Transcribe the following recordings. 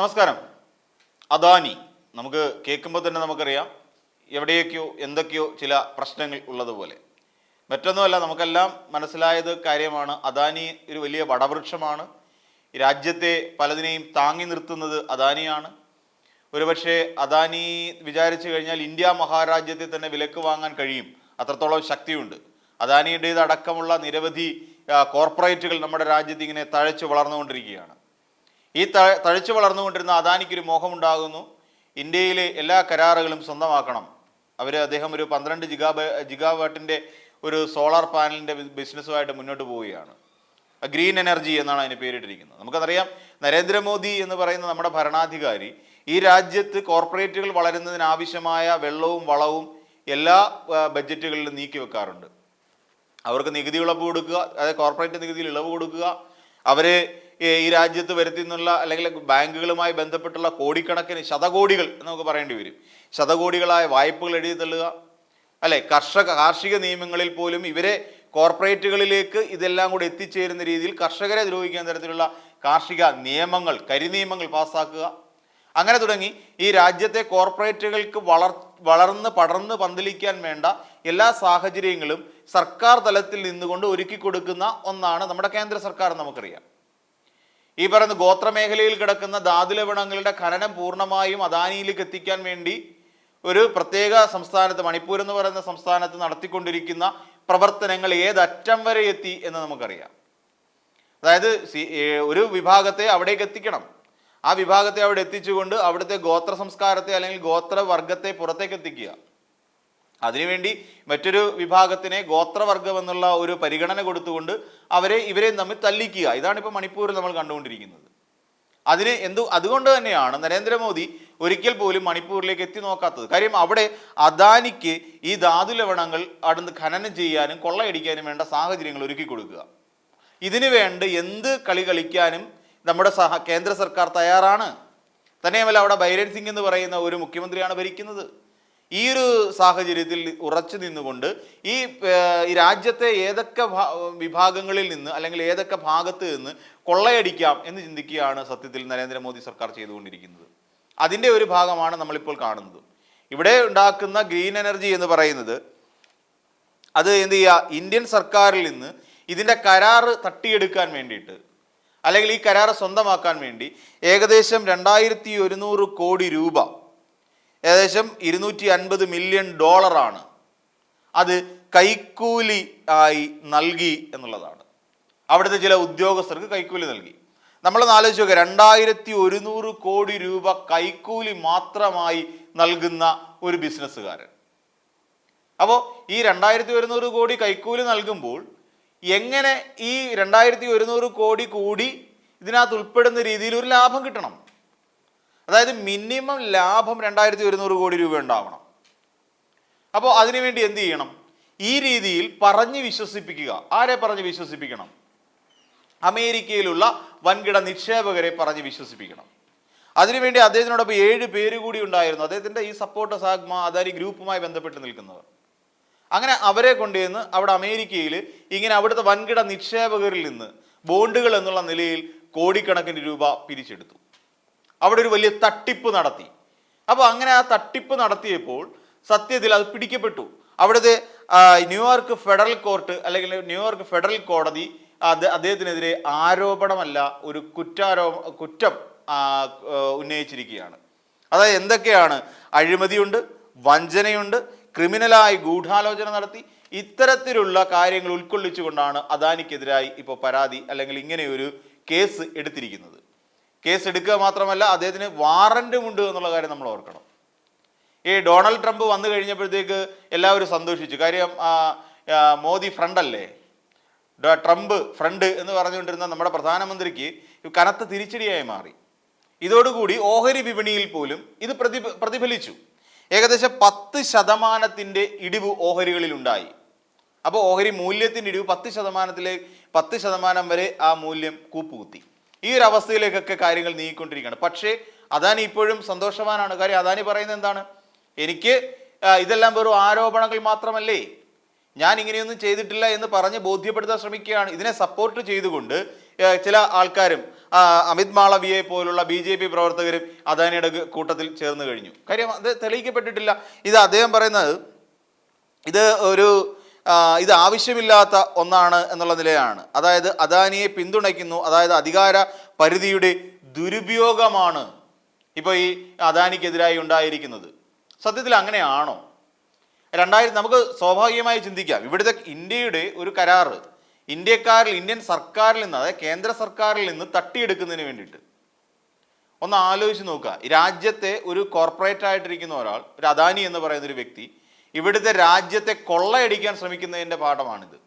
നമസ്കാരം. അദാനി നമുക്ക് കേൾക്കുമ്പോൾ തന്നെ നമുക്കറിയാം എവിടെയൊക്കെയോ എന്തൊക്കെയോ ചില പ്രശ്നങ്ങൾ ഉള്ളതുപോലെ. മറ്റൊന്നുമല്ല, നമുക്കെല്ലാം മനസ്സിലായത് കാര്യമാണ്. അദാനി ഒരു വലിയ വടവൃക്ഷമാണ്. രാജ്യത്തെ പലതിനെയും താങ്ങി നിർത്തുന്നത് അദാനിയാണ്. ഒരുപക്ഷെ അദാനി വിചാരിച്ചു കഴിഞ്ഞാൽ ഇന്ത്യ മഹാരാജ്യത്തെ തന്നെ വിലക്ക് വാങ്ങാൻ കഴിയും, അത്രത്തോളം ശക്തിയുണ്ട്. അദാനിയുടേതടക്കമുള്ള നിരവധി കോർപ്പറേറ്റുകൾ നമ്മുടെ രാജ്യത്ത് ഇങ്ങനെ തഴച്ചു വളർന്നുകൊണ്ടിരിക്കുകയാണ്. ഈ തഴച്ചു വളർന്നുകൊണ്ടിരുന്ന അദാനിക്കൊരു മോഹമുണ്ടാകുന്നു, ഇന്ത്യയിലെ എല്ലാ കരാറുകളും സ്വന്തമാക്കണം. അദ്ദേഹം ഒരു 12 ജിഗാവാട്ടിൻ്റെ ഒരു സോളാർ പാനലിൻ്റെ ബിസിനസ്സുമായിട്ട് മുന്നോട്ട് പോവുകയാണ്. ഗ്രീൻ എനർജി എന്നാണ് അതിന് പേരിട്ടിരിക്കുന്നത്. നമുക്കറിയാം, നരേന്ദ്രമോദി എന്ന് പറയുന്ന നമ്മുടെ ഭരണാധികാരി ഈ രാജ്യത്ത് കോർപ്പറേറ്റുകൾ വളരുന്നതിനാവശ്യമായ വെള്ളവും വളവും എല്ലാ ബഡ്ജറ്റുകളിലും നീക്കി വെക്കാറുണ്ട്. അവർക്ക് നികുതി ഇളവ് കൊടുക്കുക, അതായത് കോർപ്പറേറ്റ് നികുതിയിൽ ഇളവ് കൊടുക്കുക, അവരെ ഈ രാജ്യത്ത് വരുത്തിന്നുള്ള അല്ലെങ്കിൽ ബാങ്കുകളുമായി ബന്ധപ്പെട്ടുള്ള കോടിക്കണക്കിന് ശതകോടികൾ നമുക്ക് പറയേണ്ടി വരും, ശതകോടികളായ വായ്പകൾ എഴുതി തള്ളുക, അല്ലെ? കാർഷിക നിയമങ്ങളിൽ പോലും ഇവരെ കോർപ്പറേറ്റുകളിലേക്ക് ഇതെല്ലാം കൂടി എത്തിച്ചേരുന്ന രീതിയിൽ കർഷകരെ ദ്രോഹിക്കുന്ന തരത്തിലുള്ള കാർഷിക നിയമങ്ങൾ, കരിനിയമങ്ങൾ പാസ്സാക്കുക. അങ്ങനെ തുടങ്ങി ഈ രാജ്യത്തെ കോർപ്പറേറ്റുകൾക്ക് വളർന്ന് പടർന്ന് പന്തലിക്കാൻ വേണ്ട എല്ലാ സാഹചര്യങ്ങളും സർക്കാർ തലത്തിൽ നിന്നുകൊണ്ട് ഒരുക്കി കൊടുക്കുന്ന ഒന്നാണ് നമ്മുടെ കേന്ദ്ര സർക്കാർ. നമുക്കറിയാം, ഈ പറയുന്ന ഗോത്രമേഖലയിൽ കിടക്കുന്ന ധാതുലവണങ്ങളുടെ ഖനനം പൂർണ്ണമായും അദാനിയിലേക്ക് എത്തിക്കാൻ വേണ്ടി ഒരു പ്രത്യേക സംസ്ഥാനത്ത്, മണിപ്പൂർ എന്ന് പറയുന്ന സംസ്ഥാനത്ത് നടത്തിക്കൊണ്ടിരിക്കുന്ന പ്രവർത്തനങ്ങൾ ഏതറ്റം വരെ എത്തി എന്ന് നമുക്കറിയാം. അതായത് ഒരു വിഭാഗത്തെ അവിടേക്ക് എത്തിക്കണം, ആ വിഭാഗത്തെ അവിടെ എത്തിച്ചുകൊണ്ട് അവിടുത്തെ ഗോത്ര സംസ്കാരത്തെ അല്ലെങ്കിൽ ഗോത്രവർഗത്തെ പുറത്തേക്ക് എത്തിക്കുക. അതിനുവേണ്ടി മറ്റൊരു വിഭാഗത്തിനെ ഗോത്രവർഗം എന്നുള്ള ഒരു പരിഗണന കൊടുത്തുകൊണ്ട് ഇവരെയും തമ്മിൽ തല്ലിക്കുക. ഇതാണിപ്പോൾ മണിപ്പൂരിൽ നമ്മൾ കണ്ടുകൊണ്ടിരിക്കുന്നത്. അതുകൊണ്ട് തന്നെയാണ് നരേന്ദ്രമോദി ഒരിക്കൽ പോലും മണിപ്പൂരിലേക്ക് എത്തി നോക്കാത്തത്. കാര്യം അവിടെ അദാനിക്ക് ഈ ധാതുലവണങ്ങൾ അവിടുന്ന് ഖനനം ചെയ്യാനും കൊള്ളയടിക്കാനും വേണ്ട സാഹചര്യങ്ങൾ ഒരുക്കി കൊടുക്കുക. ഇതിനു വേണ്ട എന്ത് കളി കളിക്കാനും നമ്മുടെ കേന്ദ്ര സർക്കാർ തയ്യാറാണ്. തന്നെയുമല്ല, അവിടെ ബൈരൻ സിംഗ് എന്ന് പറയുന്ന ഒരു മുഖ്യമന്ത്രിയാണ് ഭരിക്കുന്നത്. ഈ ഒരു സാഹചര്യത്തിൽ ഉറച്ചു നിന്നുകൊണ്ട് ഈ രാജ്യത്തെ ഏതൊക്കെ വിഭാഗങ്ങളിൽ നിന്ന് അല്ലെങ്കിൽ ഏതൊക്കെ ഭാഗത്ത് നിന്ന് കൊള്ളയടിക്കാം എന്ന് ചിന്തിക്കുകയാണ് സത്യത്തിൽ നരേന്ദ്രമോദി സർക്കാർ ചെയ്തുകൊണ്ടിരിക്കുന്നത്. അതിൻ്റെ ഒരു ഭാഗമാണ് നമ്മളിപ്പോൾ കാണുന്നത്. ഇവിടെ ഉണ്ടാക്കുന്ന ഗ്രീൻ എനർജി എന്ന് പറയുന്നത് അത് എന്ത് ചെയ്യുക, ഇന്ത്യൻ സർക്കാരിൽ നിന്ന് ഇതിൻ്റെ കരാറ് തട്ടിയെടുക്കാൻ വേണ്ടിയിട്ട് അല്ലെങ്കിൽ ഈ കരാറ് സ്വന്തമാക്കാൻ വേണ്ടി ഏകദേശം 2100 കോടി രൂപ, ഏകദേശം $250 മില്യൺ അത് കൈക്കൂലി ആയി നൽകി എന്നുള്ളതാണ്. അവിടുത്തെ ചില ഉദ്യോഗസ്ഥർക്ക് കൈക്കൂലി നൽകി. നമ്മളൊന്ന് ആലോചിച്ച് നോക്കുക, 2100 കോടി രൂപ കൈക്കൂലി മാത്രമായി നൽകുന്ന ഒരു ബിസിനസ്സുകാരൻ. അപ്പോൾ ഈ 2100 കോടി കൈക്കൂലി നൽകുമ്പോൾ എങ്ങനെ ഈ 2100 കോടി കൂടി ഇതിനകത്ത് ഉൾപ്പെടുന്ന രീതിയിൽ ഒരു ലാഭം കിട്ടണം? അതായത് മിനിമം ലാഭം 2100 കോടി രൂപ ഉണ്ടാവണം. അപ്പോൾ അതിനുവേണ്ടി എന്ത് ചെയ്യണം? ഈ രീതിയിൽ പറഞ്ഞ് വിശ്വസിപ്പിക്കുക. ആരെ പറഞ്ഞ് വിശ്വസിപ്പിക്കണം? അമേരിക്കയിലുള്ള വൻകിട നിക്ഷേപകരെ പറഞ്ഞ് വിശ്വസിപ്പിക്കണം. അതിനുവേണ്ടി അദ്ദേഹത്തിനോടൊപ്പം 7 പേര് കൂടി ഉണ്ടായിരുന്നു, അദ്ദേഹത്തിൻ്റെ ഈ സപ്പോർട്ടേഴ്സ്, അദാനി ഗ്രൂപ്പുമായി ബന്ധപ്പെട്ട് നിൽക്കുന്നവർ. അങ്ങനെ അവരെ കൊണ്ടുവന്ന് അവിടെ അമേരിക്കയിൽ ഇങ്ങനെ അവിടുത്തെ വൻകിട നിക്ഷേപകരിൽ നിന്ന് ബോണ്ടുകൾ എന്നുള്ള നിലയിൽ കോടിക്കണക്കിന് രൂപ പിരിച്ചെടുത്തു. അവിടെ ഒരു വലിയ തട്ടിപ്പ് നടത്തി. അപ്പോൾ അങ്ങനെ ആ തട്ടിപ്പ് നടത്തിയപ്പോൾ സത്യത്തിൽ അത് പിടിക്കപ്പെട്ടു. അവിടുത്തെ ന്യൂയോർക്ക് ഫെഡറൽ കോർട്ട് അല്ലെങ്കിൽ ന്യൂയോർക്ക് ഫെഡറൽ കോടതി അദ്ദേഹത്തിനെതിരെ ആരോപണമല്ല, ഒരു കുറ്റം ഉന്നയിച്ചിരിക്കുകയാണ്. അതായത് എന്തൊക്കെയാണ്? അഴിമതിയുണ്ട്, വഞ്ചനയുണ്ട്, ക്രിമിനലായി ഗൂഢാലോചന നടത്തി, ഇത്തരത്തിലുള്ള കാര്യങ്ങൾ ഉൾക്കൊള്ളിച്ചുകൊണ്ടാണ് അദാനിക്കെതിരായി ഇപ്പോൾ പരാതി അല്ലെങ്കിൽ ഇങ്ങനെയൊരു കേസ് എടുത്തിരിക്കുന്നത്. കേസ് എടുക്കുക മാത്രമല്ല, അദ്ദേഹത്തിന് വാറന്റും ഉണ്ട് എന്നുള്ള കാര്യം നമ്മൾ ഓർക്കണം. ഈ ഡൊണാൾഡ് ട്രംപ് വന്നു കഴിഞ്ഞപ്പോഴത്തേക്ക് എല്ലാവരും സന്തോഷിച്ചു. കാര്യം മോദി ഫ്രണ്ട് അല്ലേ, ട്രംപ് ഫ്രണ്ട് എന്ന് പറഞ്ഞുകൊണ്ടിരുന്ന നമ്മുടെ പ്രധാനമന്ത്രിക്ക് കനത്ത തിരിച്ചടിയായി മാറി. ഇതോടുകൂടി ഓഹരി വിപണിയിൽ പോലും ഇത് പ്രതിഫലിച്ചു. ഏകദേശം 10% ഇടിവ് ഓഹരികളിൽ ഉണ്ടായി. അപ്പോൾ ഓഹരി മൂല്യത്തിൻ്റെ ഇടിവ് 10% വരെ ആ മൂല്യം കൂപ്പുകുത്തി. ഈ ഒരു അവസ്ഥയിലേക്കൊക്കെ കാര്യങ്ങൾ നീങ്ങിക്കൊണ്ടിരിക്കുകയാണ്. പക്ഷേ അദാനി ഇപ്പോഴും സന്തോഷവാനാണ്. കാര്യം അദാനി പറയുന്നത് എന്താണ്? എനിക്ക് ഇതെല്ലാം വെറും ആരോപണങ്ങൾ മാത്രമല്ലേ, ഞാൻ ഇങ്ങനെയൊന്നും ചെയ്തിട്ടില്ല എന്ന് പറഞ്ഞ് ബോധ്യപ്പെടുത്താൻ ശ്രമിക്കുകയാണ്. ഇതിനെ സപ്പോർട്ട് ചെയ്തുകൊണ്ട് ചില ആൾക്കാരും അമിത് മാളവിയെ പോലുള്ള BJP പ്രവർത്തകരും അദാനിയുടെ കൂട്ടത്തിൽ ചേർന്ന് കഴിഞ്ഞു. കാര്യം അത് തെളിയിക്കപ്പെട്ടിട്ടില്ല. ഇത് അദ്ദേഹം പറയുന്നത് ഇത് ആവശ്യമില്ലാത്ത ഒന്നാണ് എന്നുള്ള നിലയാണ്. അതായത് അദാനിയെ പിന്തുണയ്ക്കുന്നു, അതായത് അധികാര പരിധിയുടെ ദുരുപയോഗമാണ് ഇപ്പോൾ ഈ അദാനിക്കെതിരായി ഉണ്ടായിരിക്കുന്നത്. സത്യത്തിൽ അങ്ങനെയാണോ? നമുക്ക് സ്വാഭാവികമായി ചിന്തിക്കാം, ഇവിടുത്തെ ഇന്ത്യയുടെ ഒരു കരാറ് ഇന്ത്യൻ സർക്കാരിൽ നിന്ന്, അതായത് കേന്ദ്ര സർക്കാരിൽ നിന്ന് തട്ടിയെടുക്കുന്നതിന് വേണ്ടിയിട്ട് ഒന്ന് ആലോചിച്ച് നോക്കുക. രാജ്യത്തെ ഒരു കോർപ്പറേറ്റ് ആയിട്ടിരിക്കുന്ന ഒരാൾ, ഒരു അദാനി എന്ന് പറയുന്ന ഒരു വ്യക്തി, ഇവിടുത്തെ രാജ്യത്തെ കൊള്ളയടിക്കാൻ ശ്രമിക്കുന്നതിൻ്റെ പാഠമാണിത്.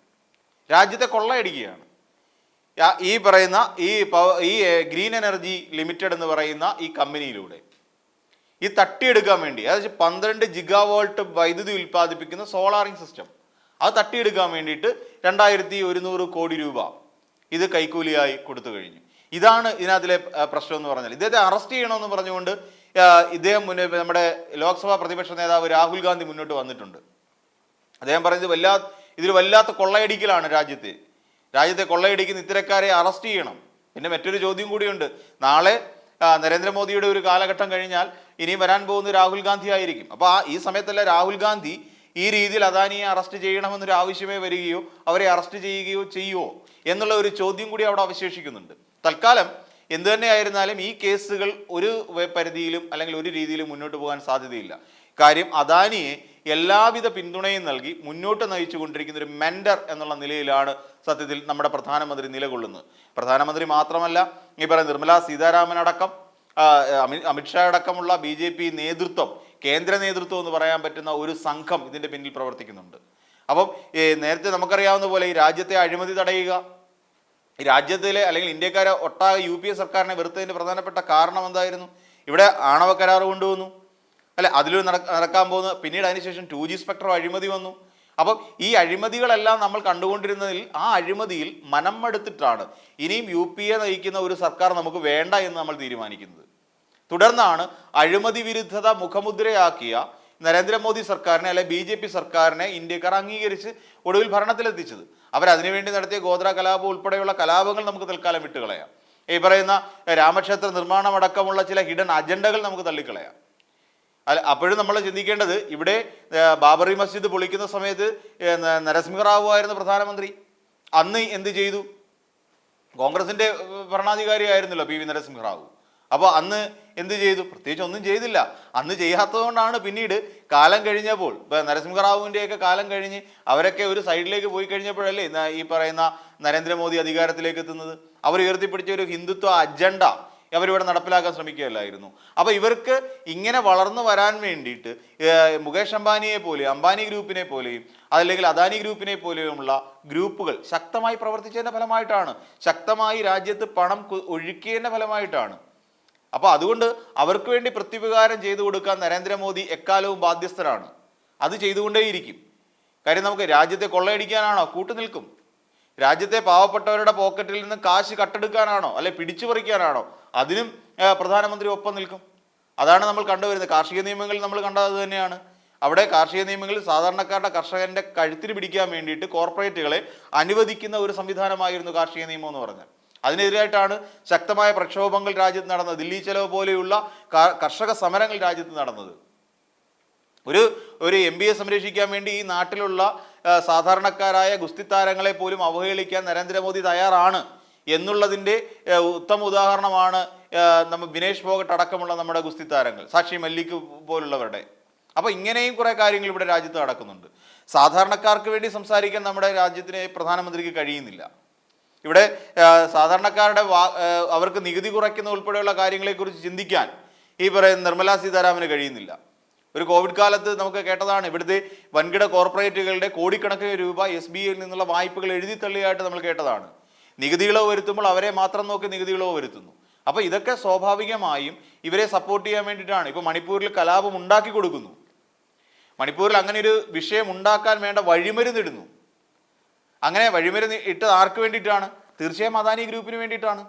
രാജ്യത്തെ കൊള്ളയടിക്കുകയാണ്. ഈ പറയുന്ന ഈ ഗ്രീൻ എനർജി ലിമിറ്റഡ് എന്ന് പറയുന്ന ഈ കമ്പനിയിലൂടെ ഈ തട്ടിയെടുക്കാൻ വേണ്ടി, അതായത് 12 GW വൈദ്യുതി ഉൽപ്പാദിപ്പിക്കുന്ന സോളാറിംഗ് സിസ്റ്റം, അത് തട്ടിയെടുക്കാൻ വേണ്ടിയിട്ട് 2100 കോടി രൂപ ഇത് കൈക്കൂലിയായി കൊടുത്തു കഴിഞ്ഞു. ഇതാണ് ഇതിനകത്തിലെ പ്രശ്നം എന്ന് പറഞ്ഞാൽ. ഇദ്ദേഹത്തെ അറസ്റ്റ് ചെയ്യണമെന്ന് പറഞ്ഞുകൊണ്ട് ഇദ്ദേഹം നമ്മുടെ ലോക്സഭാ പ്രതിപക്ഷ നേതാവ് രാഹുൽ ഗാന്ധി മുന്നോട്ട് വന്നിട്ടുണ്ട്. അദ്ദേഹം പറയുന്നത് ഇതിൽ വല്ലാത്ത കൊള്ളയടിക്കലാണ് രാജ്യത്തെ കൊള്ളയടിക്കുന്ന ഇത്തരക്കാരെ അറസ്റ്റ് ചെയ്യണം. പിന്നെ മറ്റൊരു ചോദ്യം കൂടിയുണ്ട്. നാളെ നരേന്ദ്രമോദിയുടെ ഒരു കാലഘട്ടം കഴിഞ്ഞാൽ ഇനിയും വരാൻ പോകുന്ന രാഹുൽ ഗാന്ധി ആയിരിക്കും. അപ്പോൾ ഈ സമയത്തല്ല രാഹുൽ ഗാന്ധി ഈ രീതിയിൽ അദാനിയെ അറസ്റ്റ് ചെയ്യണമെന്നൊരു ആവശ്യമേ വരികയോ അവരെ അറസ്റ്റ് ചെയ്യുമോ എന്നുള്ള ഒരു ചോദ്യം കൂടി അവിടെ അവശേഷിക്കുന്നുണ്ട്. തൽക്കാലം എന്തു തന്നെയായിരുന്നാലും ഈ കേസുകൾ ഒരു പരിധിയിലും അല്ലെങ്കിൽ ഒരു രീതിയിലും മുന്നോട്ട് പോകാൻ സാധ്യതയില്ല. കാര്യം അദാനിയെ എല്ലാവിധ പിന്തുണയും നൽകി മുന്നോട്ട് നയിച്ചു കൊണ്ടിരിക്കുന്ന ഒരു മെന്റർ എന്നുള്ള നിലയിലാണ് സത്യത്തിൽ നമ്മുടെ പ്രധാനമന്ത്രി നിലകൊള്ളുന്നത്. പ്രധാനമന്ത്രി മാത്രമല്ല, ഈ പറയുന്ന നിർമ്മലാ സീതാരാമൻ അടക്കം അമിത്ഷാ അടക്കമുള്ള BJP നേതൃത്വം, കേന്ദ്ര നേതൃത്വം എന്ന് പറയാൻ പറ്റുന്ന ഒരു സംഘം ഇതിൻ്റെ പിന്നിൽ പ്രവർത്തിക്കുന്നുണ്ട്. അപ്പം നേരത്തെ നമുക്കറിയാവുന്ന പോലെ ഈ രാജ്യത്തെ അഴിമതി തടയുക, ഈ രാജ്യത്തിലെ അല്ലെങ്കിൽ ഇന്ത്യക്കാരെ ഒട്ടാകെ UPA സർക്കാരിനെ വെറുത്തതിൻ്റെ പ്രധാനപ്പെട്ട കാരണം എന്തായിരുന്നു? ഇവിടെ ആണവ കരാർ കൊണ്ടുവന്നു, അല്ലെ, അതിലൂടെ നടക്കാൻ പോകുന്ന, പിന്നീട് അതിനുശേഷം 2G സ്പെക്ട്രം അഴിമതി വന്നു. അപ്പം ഈ അഴിമതികളെല്ലാം നമ്മൾ കണ്ടുകൊണ്ടിരുന്നതിൽ ആ അഴിമതിയിൽ മനം മടുത്തിട്ടാണ് ഇനിയും UPA നയിക്കുന്ന ഒരു സർക്കാർ നമുക്ക് വേണ്ട എന്ന് നമ്മൾ തീരുമാനിക്കുന്നത്. തുടർന്നാണ് അഴിമതി വിരുദ്ധത മുഖമുദ്രയാക്കിയ നരേന്ദ്രമോദി സർക്കാരിനെ അല്ലെ BJP സർക്കാരിനെ ഇന്ത്യക്കാർ അംഗീകരിച്ച് ഒടുവിൽ ഭരണത്തിലെത്തിച്ചത്. അവരതിനുവേണ്ടി നടത്തിയ ഗോത്ര കലാപം ഉൾപ്പെടെയുള്ള കലാപങ്ങൾ നമുക്ക് തൽക്കാലം വിട്ടുകളയാം. ഈ പറയുന്ന രാമക്ഷേത്ര നിർമ്മാണം അടക്കമുള്ള ചില ഹിഡൻ അജണ്ടകൾ നമുക്ക് തള്ളിക്കളയാം. അപ്പോഴും നമ്മൾ ചിന്തിക്കേണ്ടത്, ഇവിടെ ബാബറി മസ്ജിദ് പൊളിക്കുന്ന സമയത്ത് നരസിംഹറാവു ആയിരുന്നു പ്രധാനമന്ത്രി. അന്ന് എന്ത് ചെയ്തു? കോൺഗ്രസിന്റെ ഭരണാധികാരി ആയിരുന്നല്ലോ PV നരസിംഹറാവു. അപ്പോൾ അന്ന് എന്ത് ചെയ്തു? പ്രത്യേകിച്ച് ഒന്നും ചെയ്തില്ല. അന്ന് ചെയ്യാത്തത് കൊണ്ടാണ് പിന്നീട് കാലം കഴിഞ്ഞപ്പോൾ, നരസിംഹറാവുവിൻ്റെയൊക്കെ കാലം കഴിഞ്ഞ് അവരൊക്കെ ഒരു സൈഡിലേക്ക് പോയി കഴിഞ്ഞപ്പോഴല്ലേ ഈ പറയുന്ന നരേന്ദ്രമോദി അധികാരത്തിലേക്ക് എത്തുന്നത്. അവർ ഉയർത്തിപ്പിടിച്ച ഒരു ഹിന്ദുത്വ അജണ്ട അവരിവിടെ നടപ്പിലാക്കാൻ ശ്രമിക്കുകയല്ലായിരുന്നു. അപ്പോൾ ഇവർക്ക് ഇങ്ങനെ വളർന്നു വരാൻ വേണ്ടിയിട്ട് മുകേഷ് അംബാനിയെ പോലെ, അംബാനി ഗ്രൂപ്പിനെ പോലെയും അതല്ലെങ്കിൽ അദാനി ഗ്രൂപ്പിനെ പോലെയുമുള്ള ഗ്രൂപ്പുകൾ ശക്തമായി പ്രവർത്തിച്ചതിൻ്റെ ഫലമായിട്ടാണ്, ശക്തമായി രാജ്യത്ത് പണം ഒഴുക്കിയതിൻ്റെ ഫലമായിട്ടാണ്. അപ്പോൾ അതുകൊണ്ട് അവർക്ക് വേണ്ടി പ്രത്യുപകാരം ചെയ്തു കൊടുക്കാൻ നരേന്ദ്രമോദി എക്കാലവും ബാധ്യസ്ഥരാണ്. അത് ചെയ്തുകൊണ്ടേയിരിക്കും. കാര്യം നമുക്ക് രാജ്യത്തെ കൊള്ളയടിക്കാനാണോ? കൂട്ടുനിൽക്കും. രാജ്യത്തെ പാവപ്പെട്ടവരുടെ പോക്കറ്റിൽ നിന്ന് കാശ് കട്ടെടുക്കാനാണോ അല്ലെ പിടിച്ചു പറിക്കാനാണോ? അതിനും പ്രധാനമന്ത്രി ഒപ്പം നിൽക്കും. അതാണ് നമ്മൾ കണ്ടുവരുന്നത്. കാർഷിക നിയമങ്ങളിൽ നമ്മൾ കണ്ടത് തന്നെയാണ്. അവിടെ കാർഷിക നിയമങ്ങളിൽ സാധാരണക്കാരുടെ കർഷകന്റെ കഴുത്തിന് പിടിക്കാൻ വേണ്ടിയിട്ട് കോർപ്പറേറ്റുകളെ അനുവദിക്കുന്ന ഒരു സംവിധാനമായിരുന്നു കാർഷിക നിയമം എന്ന് പറഞ്ഞാൽ. അതിനെതിരായിട്ടാണ് ശക്തമായ പ്രക്ഷോഭങ്ങൾ രാജ്യത്ത് നടന്നത്. ദില്ലി ചലോ പോലെയുള്ള കർഷക സമരങ്ങൾ രാജ്യത്ത് നടന്നത്. ഒരു MBA സംരക്ഷിക്കാൻ വേണ്ടി ഈ നാട്ടിലുള്ള സാധാരണക്കാരായ ഗുസ്തി താരങ്ങളെ പോലും അവഹേളിക്കാൻ നരേന്ദ്രമോദി തയ്യാറാണ് എന്നുള്ളതിൻ്റെ ഉത്തമ ഉദാഹരണമാണ് നമ്മൾ വിനേഷ് ഫോഗട്ട് അടക്കമുള്ള നമ്മുടെ ഗുസ്തി താരങ്ങൾ, സാക്ഷി മല്ലിക് പോലുള്ളവരുടെ. അപ്പോൾ ഇങ്ങനെയും കുറേ കാര്യങ്ങൾ ഇവിടെ രാജ്യത്ത് നടക്കുന്നുണ്ട്. സാധാരണക്കാർക്ക് വേണ്ടി സംസാരിക്കാൻ നമ്മുടെ രാജ്യത്തിന് പ്രധാനമന്ത്രിക്ക് കഴിയുന്നില്ല. ഇവിടെ സാധാരണക്കാരുടെ അവർക്ക് നികുതി കുറയ്ക്കുന്ന ഉൾപ്പെടെയുള്ള കാര്യങ്ങളെക്കുറിച്ച് ചിന്തിക്കാൻ ഈ പറയുന്ന നിർമ്മലാ സീതാരാമന് കഴിയുന്നില്ല. ഒരു കോവിഡ് കാലത്ത് നമുക്ക് കേട്ടതാണ്, ഇവിടുത്തെ വൻകിട കോർപ്പറേറ്റുകളുടെ കോടിക്കണക്കിന് രൂപ SBIയിൽ നിന്നുള്ള വായ്പകൾ എഴുതി തള്ളിയായിട്ട് നമ്മൾ കേട്ടതാണ്. നികുതി ഇളവ് വരുത്തുമ്പോൾ അവരെ മാത്രം നോക്കി നികുതി ഇളവ് വരുത്തുന്നു. അപ്പോൾ ഇതൊക്കെ സ്വാഭാവികമായും ഇവരെ സപ്പോർട്ട് ചെയ്യാൻ വേണ്ടിയിട്ടാണ്. ഇപ്പോൾ മണിപ്പൂരിൽ കലാപം ഉണ്ടാക്കി കൊടുക്കുന്നു. മണിപ്പൂരിൽ അങ്ങനെ ഒരു വിഷയം ഉണ്ടാക്കാൻ വേണ്ട വഴിമരുന്നിടുന്നു. അങ്ങനെ വഴിമരുന്ന് ഇട്ടത് ആർക്ക് വേണ്ടിയിട്ടാണ്? തീർച്ചയായും അദാനി ഗ്രൂപ്പിന് വേണ്ടിയിട്ടാണ്.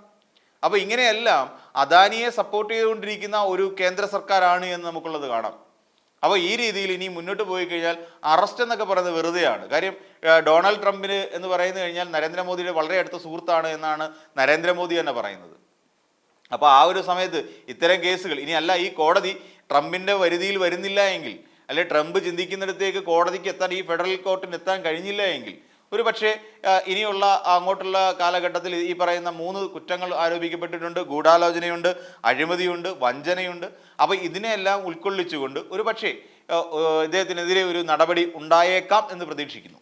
അപ്പോൾ ഇങ്ങനെയെല്ലാം അദാനിയെ സപ്പോർട്ട് ചെയ്തുകൊണ്ടിരിക്കുന്ന ഒരു കേന്ദ്ര സർക്കാരാണ് എന്ന് നമുക്കുള്ളത് കാണാം. അപ്പോൾ ഈ രീതിയിൽ ഇനി മുന്നോട്ട് പോയി കഴിഞ്ഞാൽ അറസ്റ്റ് എന്നൊക്കെ പറയുന്നത് വെറുതെയാണ്. കാര്യം ഡൊണാൾഡ് ട്രംപിന് എന്ന് പറയുന്നത് കഴിഞ്ഞാൽ നരേന്ദ്രമോദിയുടെ വളരെ അടുത്ത സുഹൃത്താണ് എന്നാണ് നരേന്ദ്രമോദി തന്നെ പറയുന്നത്. അപ്പോൾ ആ ഒരു സമയത്ത് ഇത്തരം കേസുകൾ ഇനി അല്ല, ഈ കോടതി ട്രംപിൻ്റെ വരുതിയിൽ വരുന്നില്ല എങ്കിൽ, അല്ലെ ട്രംപ് ചിന്തിക്കുന്നിടത്തേക്ക് കോടതിക്ക് എത്താൻ, ഈ ഫെഡറൽ കോർട്ടിന് എത്താൻ കഴിഞ്ഞില്ല എങ്കിൽ, ഒരു പക്ഷേ ഇനിയുള്ള അങ്ങോട്ടുള്ള കാലഘട്ടത്തിൽ ഈ പറയുന്ന 3 കുറ്റങ്ങൾ ആരോപിക്കപ്പെട്ടിട്ടുണ്ട്. ഗൂഢാലോചനയുണ്ട്, അഴിമതിയുണ്ട്, വഞ്ചനയുണ്ട്. അപ്പോൾ ഇതിനെല്ലാം ഉൾക്കൊള്ളിച്ചുകൊണ്ട് ഒരു പക്ഷേ ഇദ്ദേഹത്തിനെതിരെ ഒരു നടപടി ഉണ്ടായേക്കാം എന്ന് പ്രതീക്ഷിക്കുന്നു.